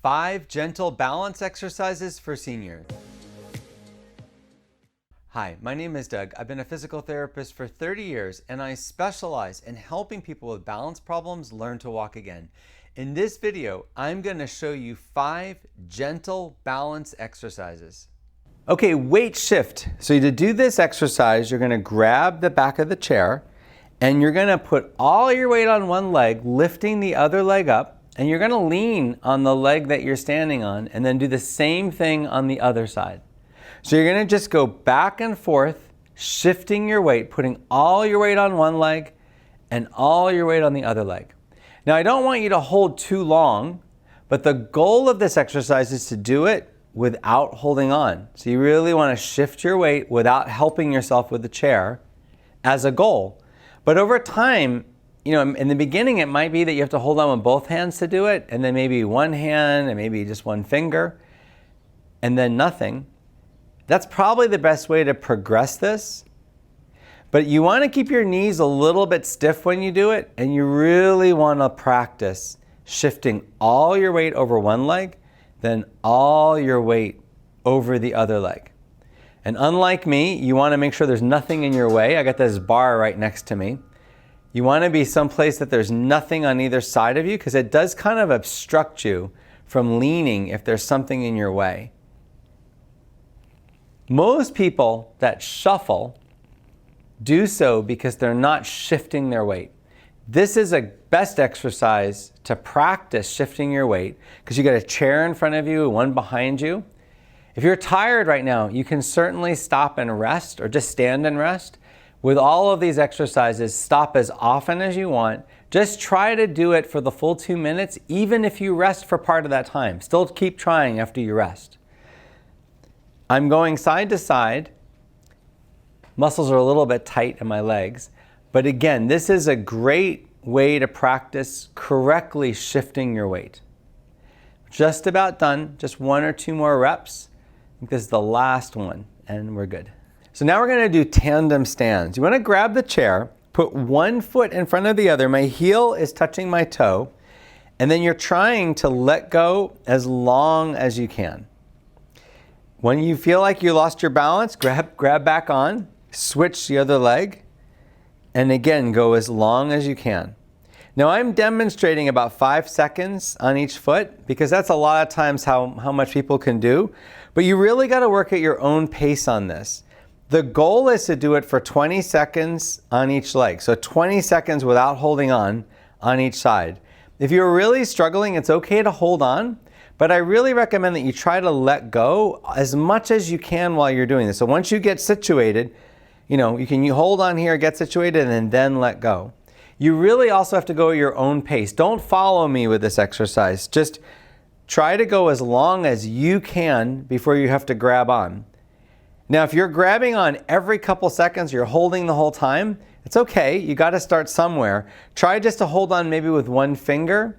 5 gentle balance exercises for seniors. Hi, my name is Doug. I've been a physical therapist for 30 years and I specialize in helping people with balance problems learn to walk again. In this video, I'm going to show you 5 gentle balance exercises. Okay, weight shift. So to do this exercise, you're going to grab the back of the chair and you're going to put all your weight on one leg, lifting the other leg up. And you're going to lean on the leg that you're standing on and then do the same thing on the other side. So you're going to just go back and forth, shifting your weight, putting all your weight on one leg and all your weight on the other leg. Now I don't want you to hold too long, but the goal of this exercise is to do it without holding on. So you really want to shift your weight without helping yourself with the chair as a goal. But over time, in the beginning, it might be that you have to hold on with both hands to do it, and then maybe one hand, and maybe just one finger, and then nothing. That's probably the best way to progress this. But you want to keep your knees a little bit stiff when you do it, and you really want to practice shifting all your weight over one leg, then all your weight over the other leg. And unlike me, you want to make sure there's nothing in your way. I got this bar right next to me. You want to be someplace that there's nothing on either side of you because it does kind of obstruct you from leaning if there's something in your way. Most people that shuffle do so because they're not shifting their weight. This is a best exercise to practice shifting your weight because you got a chair in front of you, one behind you. If you're tired right now, you can certainly stop and rest or just stand and rest. With all of these exercises, stop as often as you want. Just try to do it for the full 2 minutes, even if you rest for part of that time. Still keep trying after you rest. I'm going side to side. Muscles are a little bit tight in my legs. But again, this is a great way to practice correctly shifting your weight. Just about done. Just 1 or 2 more reps. I think this is the last one, and we're good. So now we're going to do tandem stands. You want to grab the chair, put one foot in front of the other. My heel is touching my toe. And then you're trying to let go as long as you can. When you feel like you lost your balance, grab back on, switch the other leg, and again, go as long as you can. Now I'm demonstrating about 5 seconds on each foot because that's a lot of times how much people can do. But you really got to work at your own pace on this. The goal is to do it for 20 seconds on each leg. So 20 seconds without holding on each side. If you're really struggling, it's okay to hold on, but I really recommend that you try to let go as much as you can while you're doing this. So once you get situated, you hold on here, get situated, and then let go. You really also have to go at your own pace. Don't follow me with this exercise. Just try to go as long as you can before you have to grab on. Now, if you're grabbing on every couple seconds, you're holding the whole time, it's okay. You got to start somewhere. Try just to hold on maybe with one finger,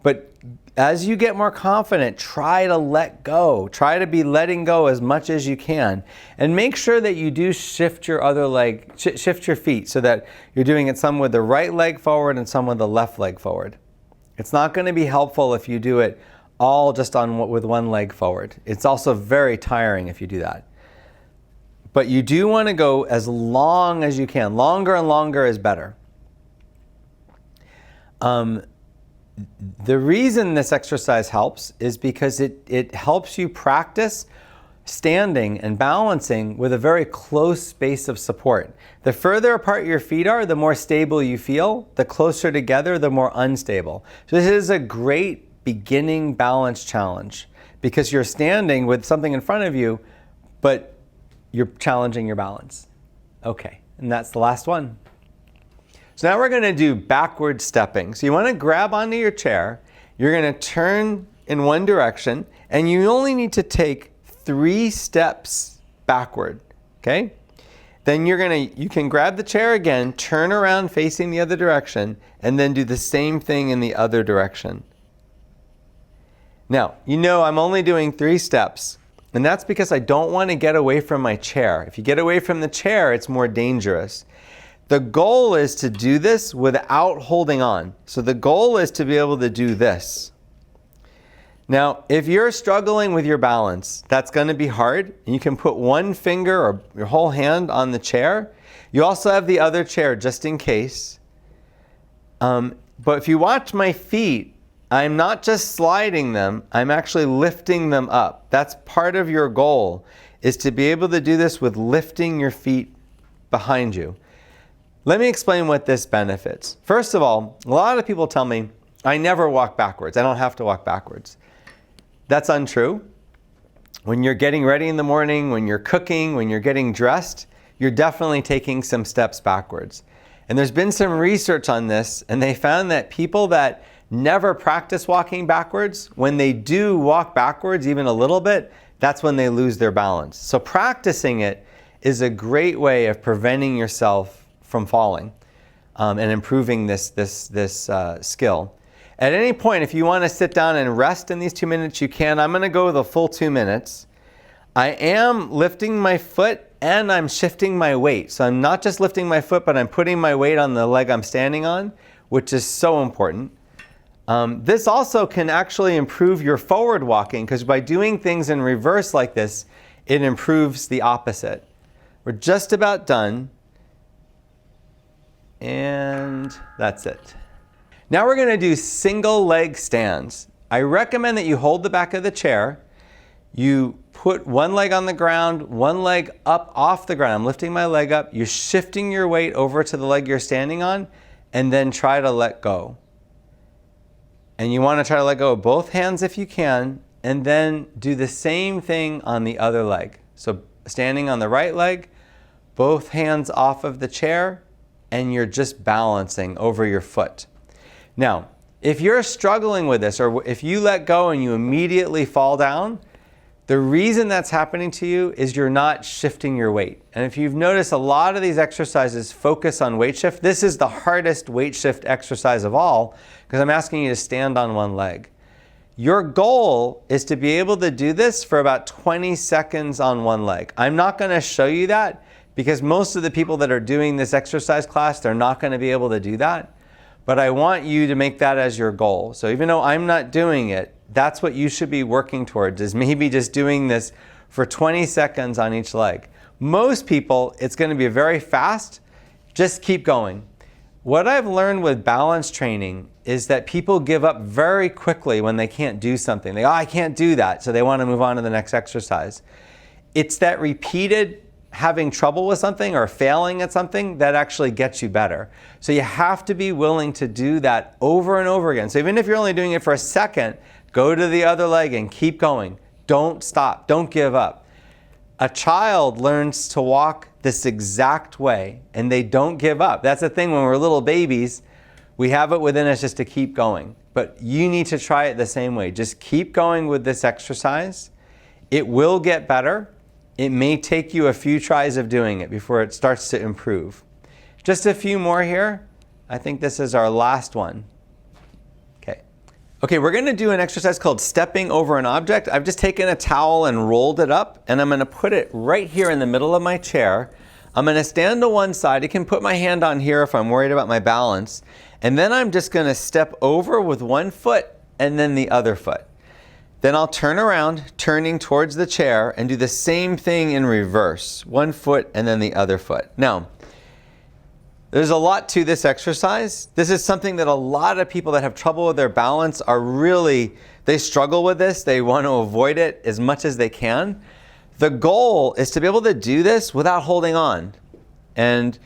but as you get more confident, try to let go. Try to be letting go as much as you can. And make sure that you do shift your other leg, shift your feet so that you're doing it some with the right leg forward and some with the left leg forward. It's not going to be helpful if you do it all just with one leg forward. It's also very tiring if you do that. But you do want to go as long as you can. Longer and longer is better. The reason this exercise helps is because it helps you practice standing and balancing with a very close space of support. The further apart your feet are, the more stable you feel. The closer together, the more unstable. So this is a great beginning balance challenge because you're standing with something in front of you, but you're challenging your balance. Okay, and that's the last one. So now we're going to do backward stepping. So you want to grab onto your chair, you're going to turn in one direction, and you only need to take 3 steps backward, okay? Then you can grab the chair again, turn around facing the other direction, and then do the same thing in the other direction. Now, I'm only doing 3 steps. And that's because I don't want to get away from my chair. If you get away from the chair, it's more dangerous. The goal is to do this without holding on. So the goal is to be able to do this. Now, if you're struggling with your balance, that's going to be hard. You can put one finger or your whole hand on the chair. You also have the other chair just in case. But if you watch my feet, I'm not just sliding them, I'm actually lifting them up. That's part of your goal, is to be able to do this with lifting your feet behind you. Let me explain what this benefits. First of all, a lot of people tell me, I never walk backwards. I don't have to walk backwards. That's untrue. When you're getting ready in the morning, when you're cooking, when you're getting dressed, you're definitely taking some steps backwards. And there's been some research on this, and they found that people that never practice walking backwards, when they do walk backwards even a little bit, that's when they lose their balance. So practicing it is a great way of preventing yourself from falling and improving this skill. At any point, if you want to sit down and rest in these 2 minutes, you can. I'm going to go the full 2 minutes. I am lifting my foot and I'm shifting my weight. So I'm not just lifting my foot, but I'm putting my weight on the leg I'm standing on, which is so important. This also can actually improve your forward walking, because by doing things in reverse like this, it improves the opposite. We're just about done. And that's it. Now we're going to do single leg stands. I recommend that you hold the back of the chair. You put one leg on the ground, one leg up off the ground. I'm lifting my leg up. You're shifting your weight over to the leg you're standing on, and then try to let go. And you want to try to let go of both hands if you can, and then do the same thing on the other leg. So standing on the right leg, both hands off of the chair, and you're just balancing over your foot. Now, if you're struggling with this, or if you let go and you immediately fall down, the reason that's happening to you is you're not shifting your weight. And if you've noticed, a lot of these exercises focus on weight shift. This is the hardest weight shift exercise of all, because I'm asking you to stand on one leg. Your goal is to be able to do this for about 20 seconds on one leg. I'm not going to show you that, because most of the people that are doing this exercise class, they're not going to be able to do that. But I want you to make that as your goal. So even though I'm not doing it, that's what you should be working towards, is maybe just doing this for 20 seconds on each leg. Most people, it's going to be very fast. Just keep going. What I've learned with balance training is that people give up very quickly when they can't do something. They go, oh, I can't do that, so they want to move on to the next exercise. It's that repeated having trouble with something or failing at something that actually gets you better. So you have to be willing to do that over and over again. So even if you're only doing it for a second, go to the other leg and keep going. Don't stop. Don't give up. A child learns to walk this exact way, and they don't give up. That's the thing, when we're little babies, we have it within us just to keep going. But you need to try it the same way. Just keep going with this exercise. It will get better. It may take you a few tries of doing it before it starts to improve. Just a few more here. I think this is our last one. Okay, we're going to do an exercise called stepping over an object. I've just taken a towel and rolled it up, and I'm going to put it right here in the middle of my chair. I'm going to stand to one side. I can put my hand on here if I'm worried about my balance. And then I'm just going to step over with one foot and then the other foot. Then I'll turn around, turning towards the chair, and do the same thing in reverse. One foot and then the other foot. Now, there's a lot to this exercise. This is something that a lot of people that have trouble with their balance they struggle with this. They want to avoid it as much as they can. The goal is to be able to do this without holding on. And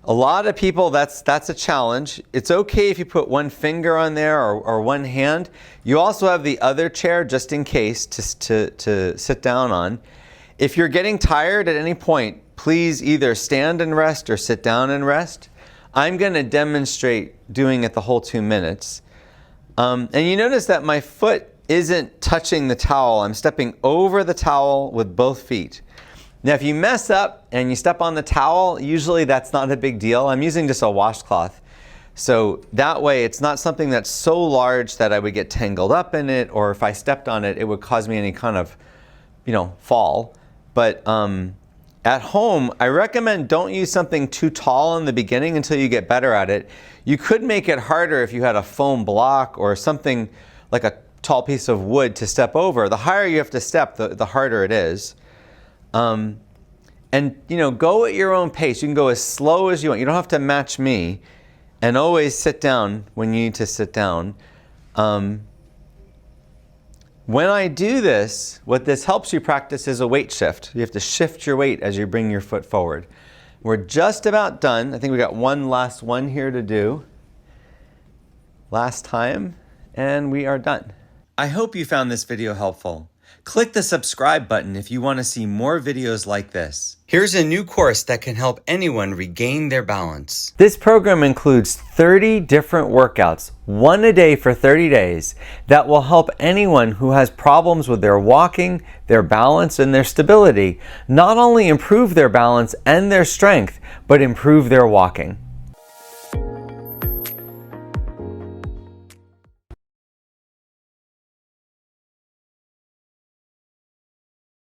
a lot of people, that's a challenge. It's okay if you put one finger on there or one hand. You also have the other chair just in case to sit down on. If you're getting tired at any point, please either stand and rest or sit down and rest. I'm going to demonstrate doing it the whole 2 minutes. And you notice that my foot isn't touching the towel. I'm stepping over the towel with both feet. Now, if you mess up and you step on the towel, usually that's not a big deal. I'm using just a washcloth. So that way, it's not something that's so large that I would get tangled up in it, or if I stepped on it, it would cause me any kind of, fall. But at home, I recommend don't use something too tall in the beginning until you get better at it. You could make it harder if you had a foam block or something like a tall piece of wood to step over. The higher you have to step, the harder it is. And go at your own pace. You can go as slow as you want. You don't have to match me. And always sit down when you need to sit down. When I do this, what this helps you practice is a weight shift. You have to shift your weight as you bring your foot forward. We're just about done. I think we got one last one here to do. Last time, and we are done. I hope you found this video helpful. Click the subscribe button if you want to see more videos like this. Here's a new course that can help anyone regain their balance. This program includes 30 different workouts, one a day for 30 days, that will help anyone who has problems with their walking, their balance, and their stability, not only improve their balance and their strength, but improve their walking.